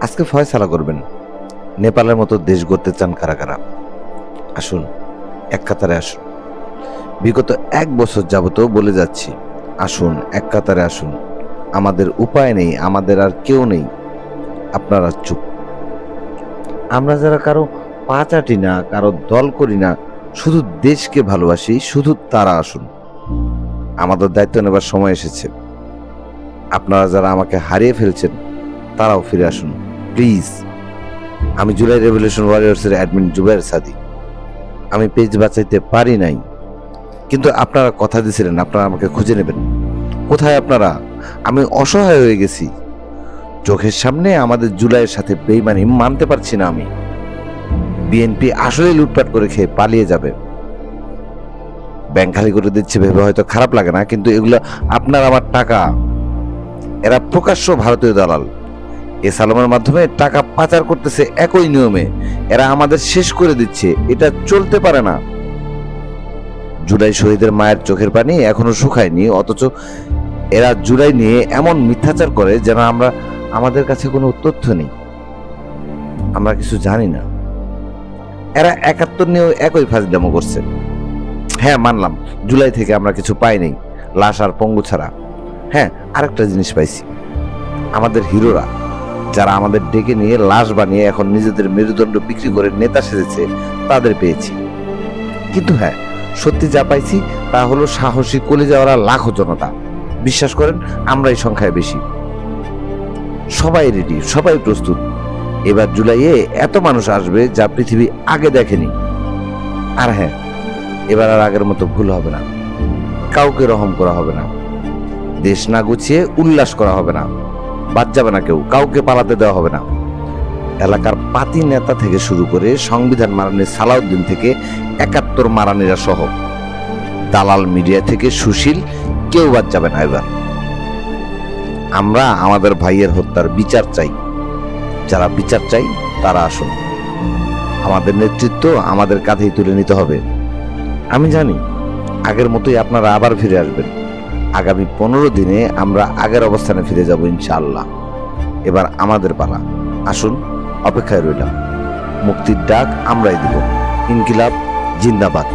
আজকে ফয়সালা করবেন নেপালের মতো দেশ গড়তে চান কারা কারা। আসুন, এক কাতারে আসুন। বিগত 1 বছর যাবতও বলে যাচ্ছি, আসুন এক কাতারে আসুন। আমাদের উপায় নেই, আমাদের আর কেউ নেই, আপনারা চুপ। আমরা যারা কারো পা চাটি না, কারো দল করি না, শুধু দেশকে ভালোবাসি, শুধু তারা আসুন। আমাদের দায়িত্ব নেবার সময় এসেছে। আপনারা যারা আমাকে হারিয়ে ফেলছেন তারাও ফিরে আসুন প্লিজ। আমি জুলাই রেভলিউশন ওয়ারিয়র্সের অ্যাডমিন জুবায়ের সাদি। আমি পেজ বাঁচাইতে পারি নাই, কিন্তু আপনারা কথা দিয়েছিলেন আপনারা আমাকে খুঁজে নেবেন। কোথায় আপনারা? আমি অসহায় হয়ে গেছি। চোখের সামনে আমাদের জুলাইয়ের সাথে বেইমানি মানতে পারছি না আমি। বিএনপি আসলে লুটপাট করে খেয়ে পালিয়ে যাবে। ব্যাংক খালি করে দিচ্ছে ভেবে হয়তো খারাপ লাগে না, কিন্তু এগুলো আপনার আমার টাকা। এরা প্রকাশ্য ভারতীয় দালাল। এ সালামের মাধ্যমে টাকা পাচার করতেছে একই নিয়মে। এরা আমাদের শেষ করে দিচ্ছে, এটা চলতে পারে না। জুলাই শহীদের মায়ের চোখের পানি এখনো শুকায়নি, অথচ এরা জুলাই নিয়ে এমন মিথ্যাচার করে যেন আমাদের কাছে কোনো তথ্য নেই, আমরা কিছু জানি না। এরা 71 নিয়েও একই ফাজলামো করছে। হ্যাঁ, মানলাম জুলাই থেকে আমরা কিছু পাই নাই, লাশ আর পঙ্গু ছাড়া। হ্যাঁ, আরেকটা জিনিস পাইছি, আমাদের হিরোরা যারা আমাদের ডেকে নিয়ে লাশ বানিয়ে এখন নিজেদের মেরুদণ্ড বিক্রি করে নেতা সেজেছে, তাদের পেয়েছি। কিন্তু হ্যাঁ, সত্যি যা পাইছি তা হলো সাহসী কলিজাওয়ালা লাখো জনতা। বিশ্বাস করেন, আমরাই সংখ্যায় বেশি। সবাই রেডি, সবাই প্রস্তুত। এবার জুলাইয়ে এত মানুষ আসবে যা পৃথিবী আগে দেখেনি। আর হ্যাঁ, এবার আর আগের মতো ভুল হবে না। কাউকে রহম করা হবে না, দেশ না গুছিয়ে উল্লাস করা হবে না, বাদ যাবে না কেউ, কাউকে পালাতে দেওয়া হবে না। এলাকার পাতি নেতা থেকে শুরু করে সংবিধান মারানি সালাউদ্দিন থেকে 71 মারানিরা সহ দালাল মিডিয়া থেকে সুশীল, কেউ বাদ যাবে না। এবার আমরা আমাদের ভাইয়ের হত্যার বিচার চাই। যারা বিচার চাই তারা আসুন। আমাদের নেতৃত্ব আমাদের কাঁধেই তুলে নিতে হবে। আমি জানি আগের মতোই আপনারা আবার ফিরে আসবেন। আগামী 15 দিনে আমরা আগের অবস্থানে ফিরে যাব ইনশাআল্লাহ। এবার আমাদের পালা, আসুন, অপেক্ষায় রইলাম। মুক্তির ডাক আমরাই দিব। ইনকিলাব জিন্দাবাদ।